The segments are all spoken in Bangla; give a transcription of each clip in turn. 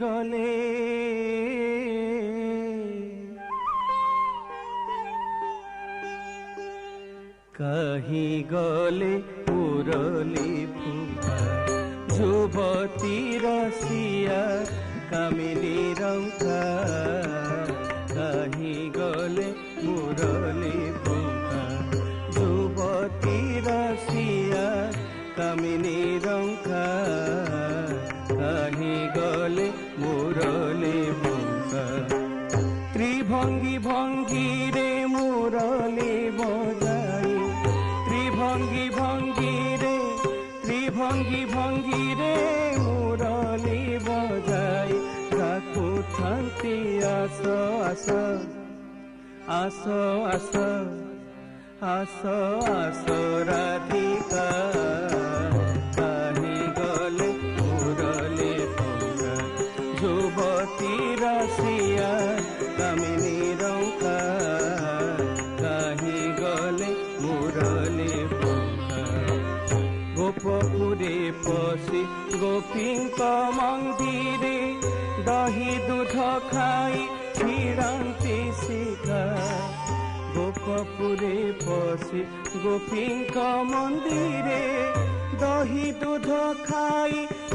গলে কাহি গলে মুরলী ফুকা যুবতী রসিয়া কামিনী রঙ্কা কাহি গলে মুরলী ফুকা যুবতী রসিয়া কামিনী রঙ্কা কাহি গলে মুরলী ফুকা ত্রিভঙ্গি ভঙ্গি রে মুরলী বজাই ত্রিভঙ্গি ভঙ্গি রে মুরলী বজাই কাকু থান্তি আস আস আস আস আস আস রাধিকা কাহি গলে মুরলী ফুকা যুবতী রসিয়া কামিনী রঙ্কা কাহি গলে মুরলী ফুকা গোপপুরে পশি গোপীঙ্ক মন্দিরে দহি দুধ খাই ফিরন্তি শিখা গোপপুরে পশি গোপীঙ্ক মন্দিরে দহি দুধ খাই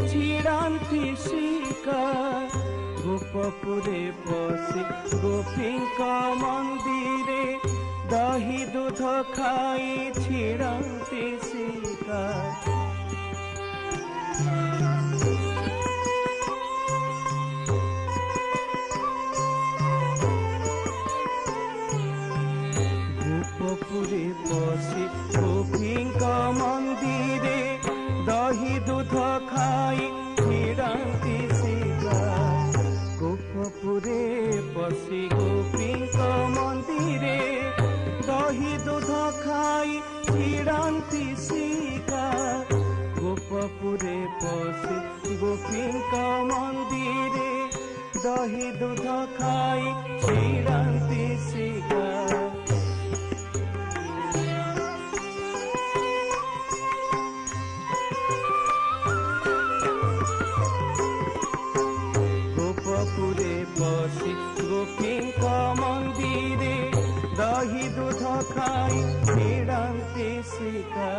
ছিড়ান্তি শিখা গোপপুরে পশি গোপীঙ্ক মন্দিরে দহি দুধ খাই ছিড়ান্তি শিখা গোপপুরে পশি গোপীঙ্ক মন্দিরে দহি দুধ খাই ছিড়ান্তি শিখা গোপপুরে পশি গোপীঙ্ক মন্দিরে দহি দুধ খাই ছিড়ান্তি শিখা গোপপুরে পশি গোপীঙ্ক মন্দিরে দহি দুধ খাই ছিড়ান্তি শিখা গোপপুরে পশি গোপীঙ্ক মন্দিরে দহি দুধ খাই ছিড়ান্তি শিখা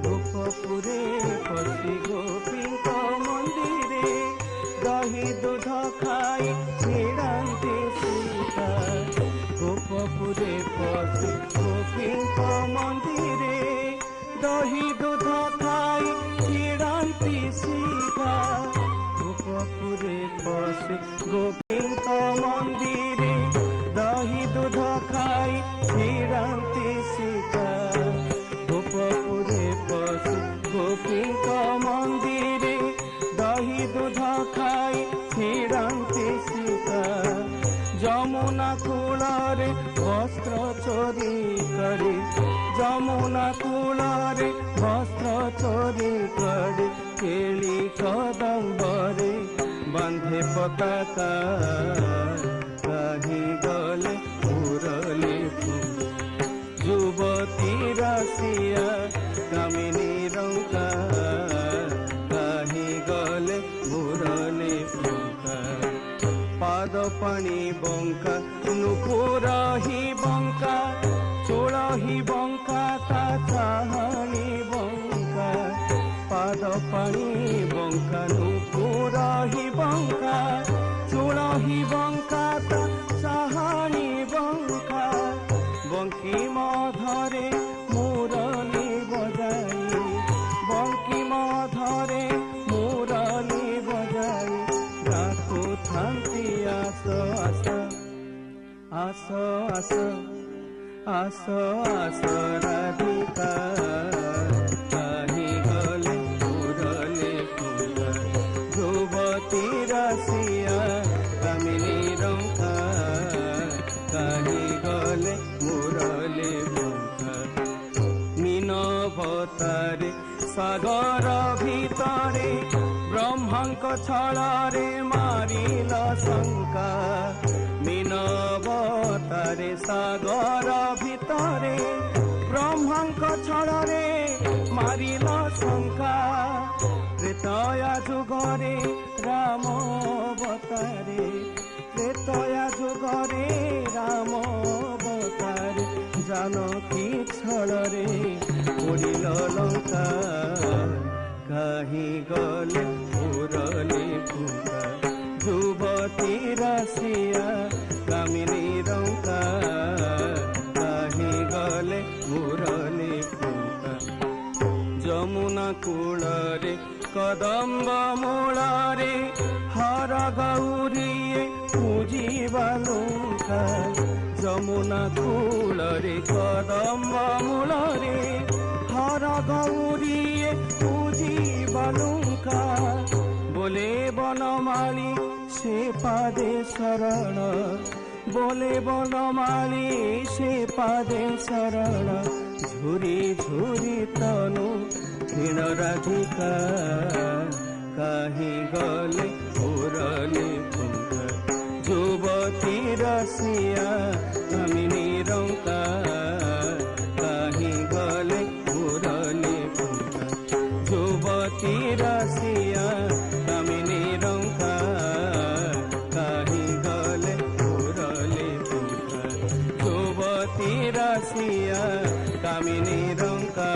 গোপপুরে পশি গোপীঙ্ক মন্দিরে দহি দুধ খাই ছিড়ান্তি শিখা গোপপুরে পশি গোপীঙ্ক মন্দিরে দহি দুধ খাই ছিড়ান্তি শিখা গোপপুরে পশি গোপীঙ্ক মন্দিরে দহি দুধ খাই ছিড়ান্তি শিখা গোপপুরে পশি গোপীঙ্ক মন্দিরে দহি দুধ খাই ছিড়ান্তি শিখা যমুনা কূଳରେ বস্ত্র চୋରି କରି যমুনা কূଳରେ বস্ত্র চୋରି କରି কেলি কদম্বরে বাঁধে পতাকা কাহি গলে মুরলী ফুকা যুবতী রসিয়া কামিনী রঙ্কা কাহি গলে মুরলী ফুকা পাদ পানি বঙ্কা নুপুর হি বঙ্কা চূড় হি বঙ্কা তা চাহানি বঙ্কা পাদ পানি বঙ্কা নুপুর হি বঙ্কা চূড় হি বঙ্কা তা চাহানি বঙ্কা বঙ্কিম ধরে মুরলী বজাই বঙ্কিম ধরে মুরলী বজাই ডাকু থান্তি আস আস আস আস আস আস রাধিকা কাহি গলে মুরলী ফুকা যুবতী রসিয়া কামিনী রঙ্কা কাহি গলে মুরলী ফুকা মীনবতারে সাগর ভিতরে ব্রহ্মাঙ্ক ছଳରେ মারিল শঙ্কা মীনবতারে সাগর ভিতরে ব্রহ্মাঙ্ক ছଳରେ মারিল শঙ্কা ত্রেতয়া যুগরে রাম কাহি গলে মুরলি ফুঙ্কা যুবতী রাশিয়া কামিনী রঙ্কা কাহি গলে মুরলি ফুঙ্কা যমুনা কূଳରେ কদম্ব মূଳରେ হর গৌরিয়ে ପୂଜିବା ଲୁଙ୍କା ଯମୁନା କୂଳରେ କଦମ୍ବ ମୂଳରେ হর গৌরিয়ে ପୂଜିବା ଲୁଙ୍କା ବୋଲେ বনমালী সে পাদে শরণ बोले বনমালী সে পাদে শরণ ঝুরি ঝুরি তনু ক্ষীণ রাধিকা কাহি গলে মুরলি ফুঙ্কা যুবতী রসিয়া কামিনী রঙ্কা কাহি গলে মুরলি ফুঙ্কা যুবতী রসিয়া কামিনী রঙ্কা কাহি গলে মুরলি ফুঙ্কা যুবতী রসিয়া কামিনী রঙ্কা